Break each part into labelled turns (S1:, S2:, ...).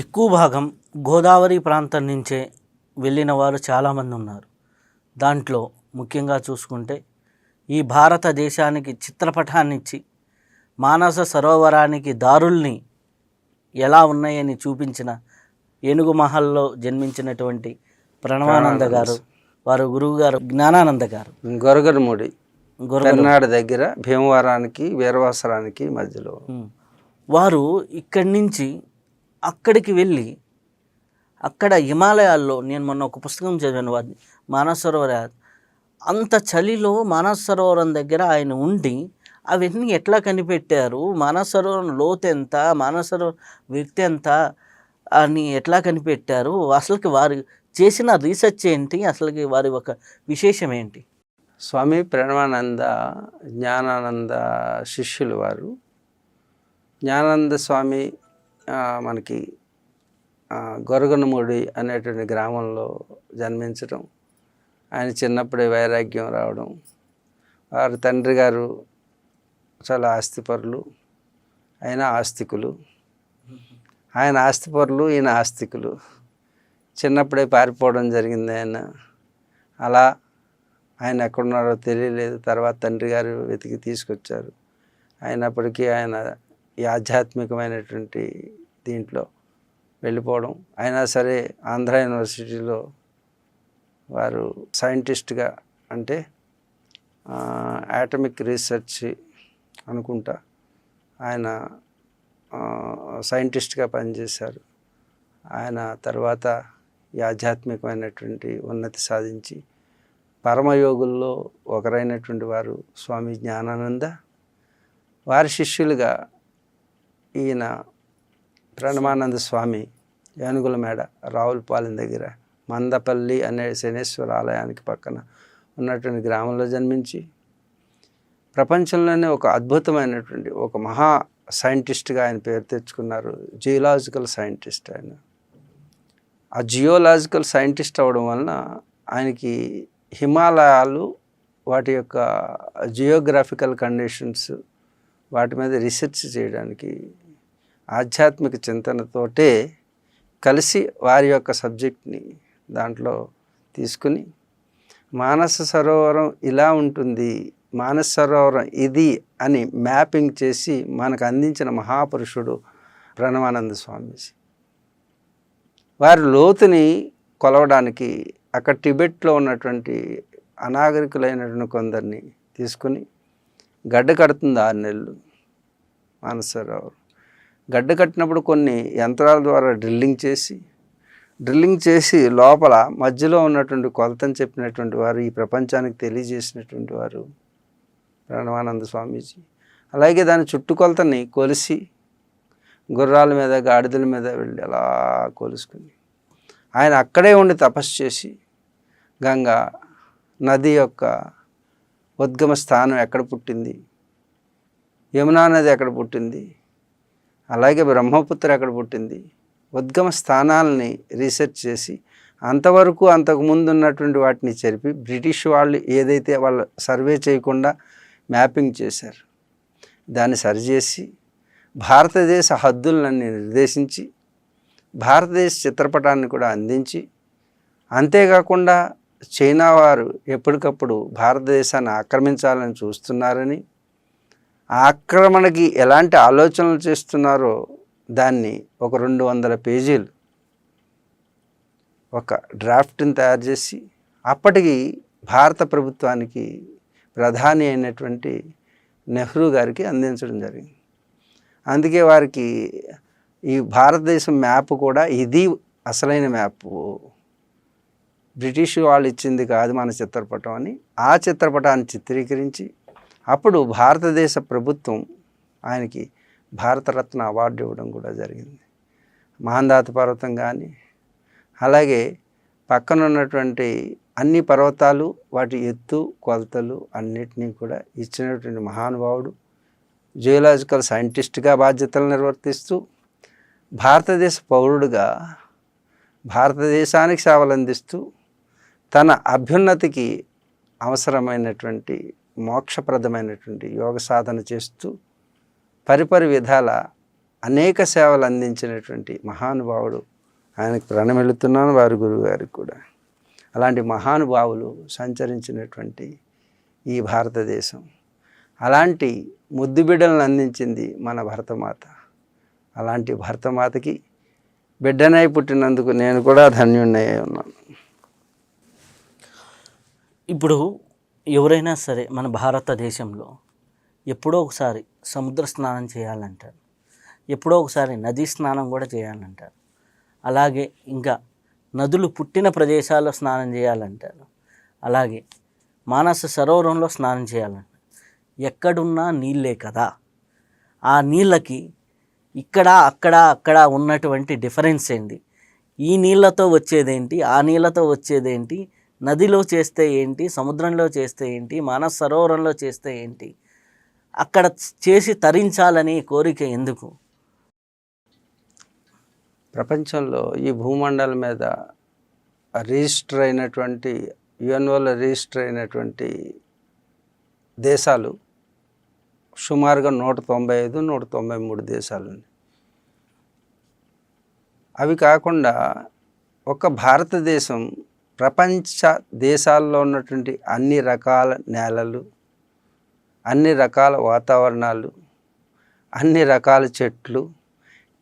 S1: ఎక్కువ భాగం గోదావరి ప్రాంతం నుంచే వెళ్ళిన వారు చాలామంది ఉన్నారు. దాంట్లో ముఖ్యంగా చూసుకుంటే ఈ భారతదేశానికి చిత్రపటాన్నిచ్చి మానస సరోవరానికి దారుల్ని ఎలా ఉన్నాయని చూపించిన ఏనుగు మహల్లో జన్మించినటువంటి ప్రణవానంద గారు, వారు గురువు గారు జ్ఞానానంద గారు,
S2: గొరగరముడి కర్నాడు దగ్గర భీమవరానికి వీరవాసరానికి మధ్యలో.
S1: వారు ఇక్కడి నుంచి అక్కడికి వెళ్ళి అక్కడ హిమాలయాల్లో, నేను మొన్న ఒక పుస్తకం చదివాను, మానస సరోవర అంత చలిలో మానస సరోవరం దగ్గర ఆయన ఉండి అవన్నీ ఎట్లా కనిపెట్టారు, మానస సరోవరం లోతు ఎంత, మానస సరోవరం వ్యక్తి ఎంత అని ఎట్లా కనిపెట్టారు, అసలుకి వారు చేసిన రీసెర్చ్ ఏంటి, అసలుకి వారి ఒక విశేషం ఏంటి?
S2: స్వామి ప్రణవానంద జ్ఞానానంద శిష్యులు వారు. జ్ఞానానంద స్వామి మనకి గొరగనమూడి అనేటువంటి గ్రామంలో జన్మించడం, ఆయన చిన్నప్పుడే వైరాగ్యం రావడం, వారి తండ్రి గారు చాలా ఆస్తిపరులు, ఆయన ఆస్తికులు, ఆయన ఆస్తిపరులు, ఈయన ఆస్తికులు. చిన్నప్పుడే పారిపోవడం జరిగింది ఆయన. అలా ఆయన ఎక్కడున్నారో తెలియలేదు. తర్వాత తండ్రి గారు వెతికి తీసుకొచ్చారు. అయినప్పటికీ ఆయన ఈ ఆధ్యాత్మికమైనటువంటి దీంట్లో వెళ్ళిపోవడం, అయినా సరే ఆంధ్ర యూనివర్సిటీలో వారు సైంటిస్ట్గా, అంటే యాటమిక్ రీసెర్చ్ అనుకుంటా, ఆయన సైంటిస్ట్గా పనిచేశారు. ఆయన తర్వాత ఈ ఆధ్యాత్మికమైనటువంటి ఉన్నతి సాధించి పరమయోగుల్లో ఒకరైనటువంటి వారు స్వామి జ్ఞానానంద. వారి శిష్యులుగా ఈయన ప్రణవానంద స్వామి ఏనుగుల మేడ రావులపాలెం దగ్గర మందపల్లి అనే శనేశ్వర ఆలయానికి పక్కన ఉన్నటువంటి గ్రామంలో జన్మించి ప్రపంచంలోనే ఒక అద్భుతమైనటువంటి ఒక మహా సైంటిస్ట్గా ఆయన పేరు తెచ్చుకున్నారు. జియోలాజికల్ సైంటిస్ట్ ఆయన. ఆ జియోలాజికల్ సైంటిస్ట్ అవ్వడం వలన ఆయనకి హిమాలయాలు, వాటి యొక్క జియోగ్రాఫికల్ కండిషన్స్, వాటి మీద రీసెర్చ్ చేయడానికి ఆధ్యాత్మిక చింతనతోటే కలిసి వారి యొక్క సబ్జెక్ట్ని దాంట్లో తీసుకుని మానస సరోవరం ఇలా ఉంటుంది, మానస సరోవరం ఇది అని మ్యాపింగ్ చేసి మనకు అందించిన మహాపురుషుడు ప్రణవానంద స్వామీజీ. వారి లోతుని కొలవడానికి అక్కడ టిబెట్లో ఉన్నటువంటి అనాగరికులైనటువంటి కొందరిని తీసుకుని గడ్డ కడుతుంది 6 నెలలు మానస సరోవరం. గడ్డ కట్టినప్పుడు కొన్ని యంత్రాల ద్వారా డ్రిల్లింగ్ చేసి లోపల మధ్యలో ఉన్నటువంటి కొలతని చెప్పినటువంటి వారు, ఈ ప్రపంచానికి తెలియజేసినటువంటి వారు ప్రణవానంద స్వామీజీ. అలాగే దాని చుట్టుకొలతని కొలిసి గుర్రాల మీద, గాడిదల మీద వెళ్ళి అలా కొలుసుకుని ఆయన అక్కడే ఉండి తపస్సు చేసి గంగా నది యొక్క ఉద్గమ స్థానం ఎక్కడ పుట్టింది, యమునా నది ఎక్కడ పుట్టింది, అలాగే బ్రహ్మపుత్ర ఎక్కడ పుట్టింది, ఉద్గమ స్థానాలని రీసెర్చ్ చేసి అంతకుముందు ఉన్నటువంటి వాటిని చెరిపి బ్రిటిష్ వాళ్ళు ఏదైతే వాళ్ళు సర్వే చేయకుండా మ్యాపింగ్ చేశారు దాన్ని సరిచేసి భారతదేశ హద్దులన్నీ నిర్దేశించి భారతదేశ చిత్రపటాన్ని కూడా అందించి, అంతేకాకుండా చైనా వారు ఎప్పటికప్పుడు భారతదేశాన్ని ఆక్రమించాలని చూస్తున్నారని, ఆ ఆక్రమణకి ఎలాంటి ఆలోచనలు చేస్తున్నారో దాన్ని ఒక 200 పేజీలు ఒక డ్రాఫ్ట్ని తయారు చేసి అప్పటికి భారత ప్రభుత్వానికి ప్రధాని అయినటువంటి నెహ్రూ గారికి అందించడం జరిగింది. అందుకే వారికి ఈ భారతదేశం మ్యాప్ కూడా ఇది అసలైన మ్యాప్, బ్రిటిష్ వాళ్ళు ఇచ్చింది కాదు మన చిత్రపటం అని ఆ చిత్రపటాన్ని చిత్రీకరించి అప్పుడు భారతదేశ ప్రభుత్వం ఆయనకి భారతరత్న అవార్డు ఇవ్వడం కూడా జరిగింది. మహందాత పర్వతం కానీ, అలాగే పక్కన ఉన్నటువంటి అన్ని పర్వతాలు, వాటి ఎత్తు కొలతలు అన్నిటినీ కూడా ఇచ్చినటువంటి మహానుభావుడు. జియోలాజికల్ సైంటిస్ట్గా బాధ్యతలు నిర్వర్తిస్తూ భారతదేశ పౌరుడుగా భారతదేశానికి సేవలు అందిస్తూ తన అభ్యున్నతికి అవసరమైనటువంటి మోక్షప్రదమైనటువంటి యోగ సాధన చేస్తూ పరిపరి విధాల అనేక సేవలు అందించినటువంటి మహానుభావుడు. ఆయనకు ప్రణమిల్లుతున్నాను, వారి గురువు గారికి కూడా. అలాంటి మహానుభావులు సంచరించినటువంటి ఈ భారతదేశం, అలాంటి ముద్దు బిడ్డలను అందించింది మన భరతమాత. అలాంటి భరతమాతకి బిడ్డనై పుట్టినందుకు నేను కూడా ధన్యుణ్ణి ఉన్నాను.
S1: ఇప్పుడు ఎవరైనా సరే మన భారతదేశంలో ఎప్పుడో ఒకసారి సముద్ర స్నానం చేయాలంటారు, ఎప్పుడో ఒకసారి నదీ స్నానం కూడా చేయాలంటారు, అలాగే ఇంకా నదులు పుట్టిన ప్రదేశాల్లో స్నానం చేయాలంటారు, అలాగే మానస సరోవరంలో స్నానం చేయాలంటారు. ఎక్కడున్నా నీళ్ళే కదా. ఆ నీళ్ళకి ఇక్కడ అక్కడ ఉన్నటువంటి డిఫరెన్స్ ఏంటి? ఈ నీళ్ళతో వచ్చేదేంటి, ఆ నీళ్ళతో వచ్చేదేంటి, నదిలో చేస్తే ఏంటి, సముద్రంలో చేస్తే ఏంటి, మానస సరోవరంలో చేస్తే ఏంటి, అక్కడ చేసి తరించాలని కోరిక ఎందుకు?
S2: ప్రపంచంలో ఈ భూమండలం మీద రిజిస్టర్ అయినటువంటి యుఎన్ఓలో రిజిస్టర్ అయినటువంటి దేశాలు సుమారుగా 195, 193 దేశాలు. అవి కాకుండా ఒక భారతదేశం ప్రపంచ దేశాల్లో ఉన్నటువంటి అన్ని రకాల నేలలు, అన్ని రకాల వాతావరణాలు, అన్ని రకాల చెట్లు,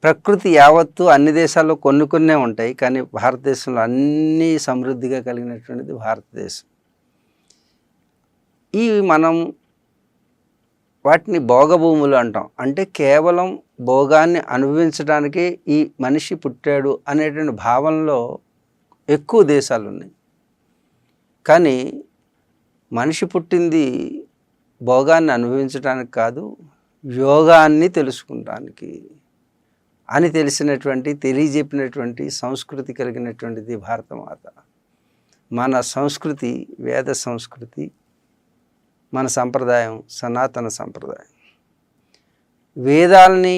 S2: ప్రకృతి యావత్తు అన్ని దేశాల్లో కొన్నే ఉంటాయి. కానీ భారతదేశంలో అన్నీ సమృద్ధిగా కలిగినటువంటిది భారతదేశం. ఈ మనం వాటిని భోగభూములు అంటాం. అంటే కేవలం భోగాన్ని అనుభవించడానికే ఈ మనిషి పుట్టాడు అనేటువంటి భావనలో ఎక్కువ దేశాలు ఉన్నాయి. కానీ మనిషి పుట్టింది భోగాన్ని అనుభవించడానికి కాదు, యోగాన్ని తెలుసుకుంటానికి అని తెలియజెప్పినటువంటి సంస్కృతి కలిగినటువంటిది భారతమాత. మన సంస్కృతి వేద సంస్కృతి, మన సంప్రదాయం సనాతన సంప్రదాయం. వేదాలని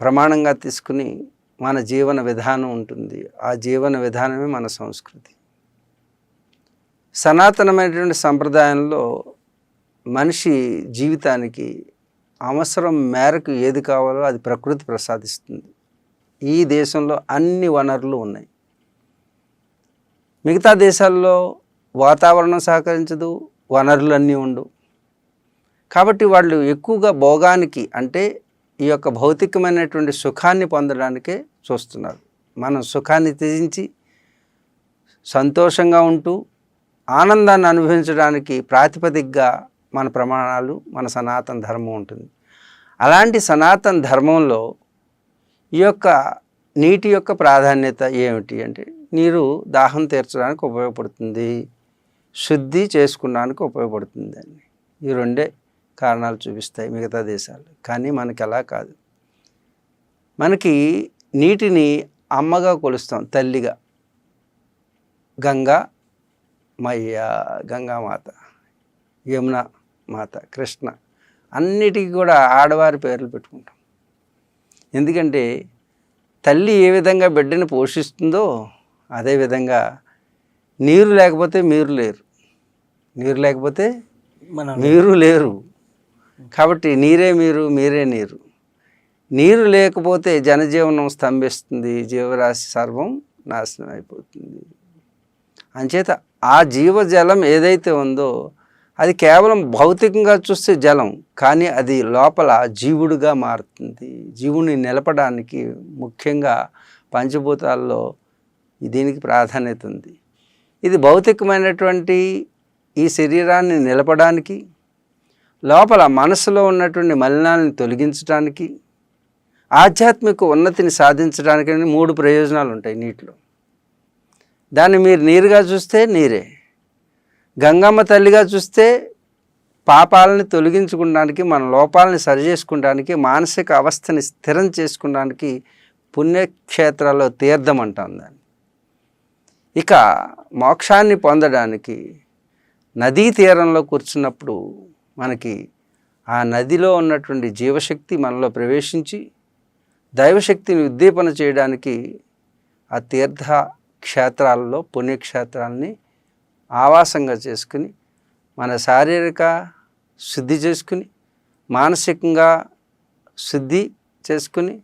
S2: ప్రమాణంగా తీసుకుని మన జీవన విధానం ఉంటుంది. ఆ జీవన విధానమే మన సంస్కృతి. సనాతనమైనటువంటి సంప్రదాయంలో మనిషి జీవితానికి అవసరం మేరకు ఏది కావాలో అది ప్రకృతి ప్రసాదిస్తుంది. ఈ దేశంలో అన్ని వనరులు ఉన్నాయి. మిగతా దేశాల్లో వాతావరణం సహకరించదు, వనరులన్నీ ఉండవు. కాబట్టి వాళ్ళు ఎక్కువగా భోగానికి, అంటే ఈ యొక్క భౌతికమైనటువంటి సుఖాన్ని పొందడానికే చూస్తున్నారు. మనం సుఖాన్ని త్యజించి సంతోషంగా ఉంటూ ఆనందాన్ని అనుభవించడానికి ప్రాతిపదికగా మన ప్రమాణాలు, మన సనాతన ధర్మం ఉంటుంది. అలాంటి సనాతన ధర్మంలో ఈ యొక్క నీటి యొక్క ప్రాధాన్యత ఏమిటి అంటే, నీరు దాహం తీర్చడానికి ఉపయోగపడుతుంది, శుద్ధి చేసుకోవడానికి ఉపయోగపడుతుంది అని ఈ రెండే కారణాలు చూపిస్తాయి మిగతా దేశాలు. కానీ మనకి అలా కాదు. మనకి నీటిని అమ్మగా కొలుస్తాం, తల్లిగా. గంగా మయ్య, గంగామాత, యమున మాత, కృష్ణ, అన్నిటికీ కూడా ఆడవారి పేర్లు పెట్టుకుంటాం. ఎందుకంటే తల్లి ఏ విధంగా బిడ్డని పోషిస్తుందో అదేవిధంగా నీరు లేకపోతే మీరు లేరు, నీరు లేకపోతే మీరు లేరు. కాబట్టి నీరే మీరు, మీరే నీరు. నీరు లేకపోతే జనజీవనం స్తంభిస్తుంది, జీవరాశి సర్వం నాశనం అయిపోతుంది. అంచేత ఆ జీవజలం ఏదైతే ఉందో అది కేవలం భౌతికంగా చూస్తే జలం, కానీ అది లోపల జీవుడిగా మారుతుంది. జీవుని నిలపడానికి ముఖ్యంగా పంచభూతాల్లో దీనికి ప్రాధాన్యత ఉంది. ఇది భౌతికమైనటువంటి ఈ శరీరాన్ని నిలపడానికి, లోపల మనసులో ఉన్నటువంటి మలినాలను తొలగించడానికి, ఆధ్యాత్మిక ఉన్నతిని సాధించడానికి 3 ప్రయోజనాలు ఉంటాయి నీటిలో. దాన్ని మీరు నీరుగా చూస్తే నీరే, గంగమ్మ తల్లిగా చూస్తే పాపాలని తొలగించుకోవడానికి, మన లోపాలని సరిచేసుకోవడానికి, మానసిక అవస్థని స్థిరం చేసుకోవడానికి పుణ్యక్షేత్రాల్లో తీర్థం అంటాం దాన్ని. ఇక మోక్షాన్ని పొందడానికి నదీ తీరంలో కూర్చున్నప్పుడు మనకి ఆ నదిలో ఉన్నటువంటి జీవశక్తి మనలో ప్రవేశించి దైవశక్తిని ఉద్దీపన చేయడానికి ఆ తీర్థ క్షేత్రాలలో, పుణ్యక్షేత్రాలని ఆవాసంగా చేసుకుని మన శారీరక శుద్ధి చేసుకుని మానసికంగా శుద్ధి చేసుకుని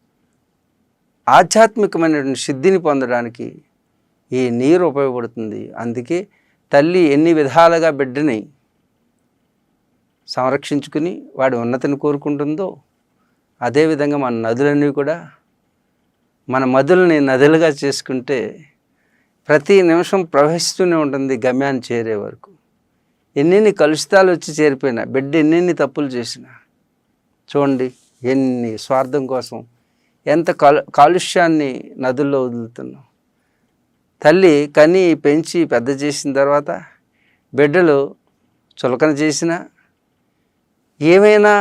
S2: ఆధ్యాత్మికమైనటువంటి సిద్ధిని పొందడానికి ఈ నీరు ఉపయోగపడుతుంది. అందుకే తల్లి ఎన్ని విధాలుగా బిడ్డని సంరక్షించుకుని వాడి ఉన్నతిని కోరుకుంటుందో, అదేవిధంగా మన నదులన్నీ కూడా మన మధుల్ని నదులుగా చేసుకుంటే ప్రతి నిమిషం ప్రవహిస్తూనే ఉంటుంది గమ్యాన్ని చేరే వరకు. ఎన్నెన్ని కలుషితాలు వచ్చి చేరిపోయినా, బిడ్డ ఎన్నెన్ని తప్పులు చేసినా చూడండి, ఎన్ని స్వార్థం కోసం ఎంత కాలుష్యాన్ని నదుల్లో వదులుతున్నాం. తల్లి కని పెంచి పెద్ద చేసిన తర్వాత బిడ్డలు చులకన చేసినా, ఏమైనా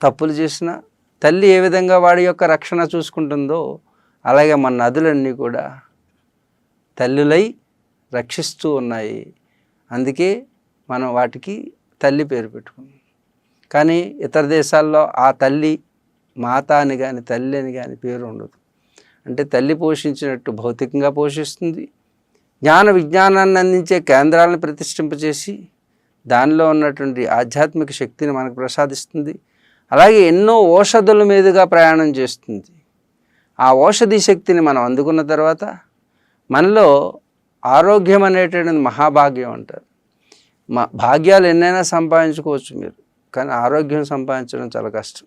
S2: తప్పులు చేసినా తల్లి ఏ విధంగా వాడి యొక్క రక్షణ చూసుకుంటుందో అలాగే మన నదులన్నీ కూడా తల్లులై రక్షిస్తూ ఉన్నాయి. అందుకే మనం వాటికి తల్లి పేరు పెట్టుకున్నాం. కానీ ఇతర దేశాల్లో ఆ తల్లి మాత అని కానీ తల్లి అని కానీ పేరు ఉండదు. అంటే తల్లి పోషించినట్టు భౌతికంగా పోషిస్తుంది, జ్ఞాన విజ్ఞానాన్ని అందించే కేంద్రాలను ప్రతిష్ఠింపచేసి దానిలో ఉన్నటువంటి ఆధ్యాత్మిక శక్తిని మనకు ప్రసాదిస్తుంది. అలాగే ఎన్నో ఔషధుల మీదుగా ప్రయాణం చేస్తుంది. ఆ ఔషధి శక్తిని మనం అందుకున్న తర్వాత మనలో ఆరోగ్యం అనేటువంటిది మహాభాగ్యం అంటారు. భాగ్యాలు ఎన్నైనా సంపాదించుకోవచ్చు మీరు, కానీ ఆరోగ్యం సంపాదించడం చాలా కష్టం.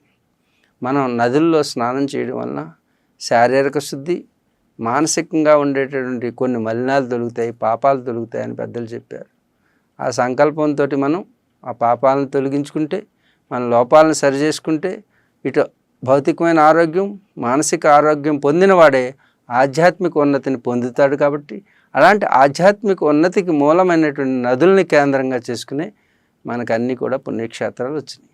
S2: మనం నదుల్లో స్నానం చేయడం వలన శారీరక శుద్ధి, మానసికంగా ఉండేటటువంటి కొన్ని మలినాలు తొలుగుతాయి, పాపాలు తొలుగుతాయని పెద్దలు చెప్పారు. ఆ సంకల్పంతో మనం ఆ పాపాలను తొలగించుకుంటే, మన లోపాలను సరిచేసుకుంటే ఇటు భౌతికమైన ఆరోగ్యం, మానసిక ఆరోగ్యం పొందినవాడే ఆధ్యాత్మిక ఉన్నతిని పొందుతాడు. కాబట్టి అలాంటి ఆధ్యాత్మిక ఉన్నతికి మూలమైనటువంటి నదుల్ని కేంద్రంగా చేసుకునే మనకు అన్నీ కూడా పుణ్యక్షేత్రాలు వచ్చినాయి.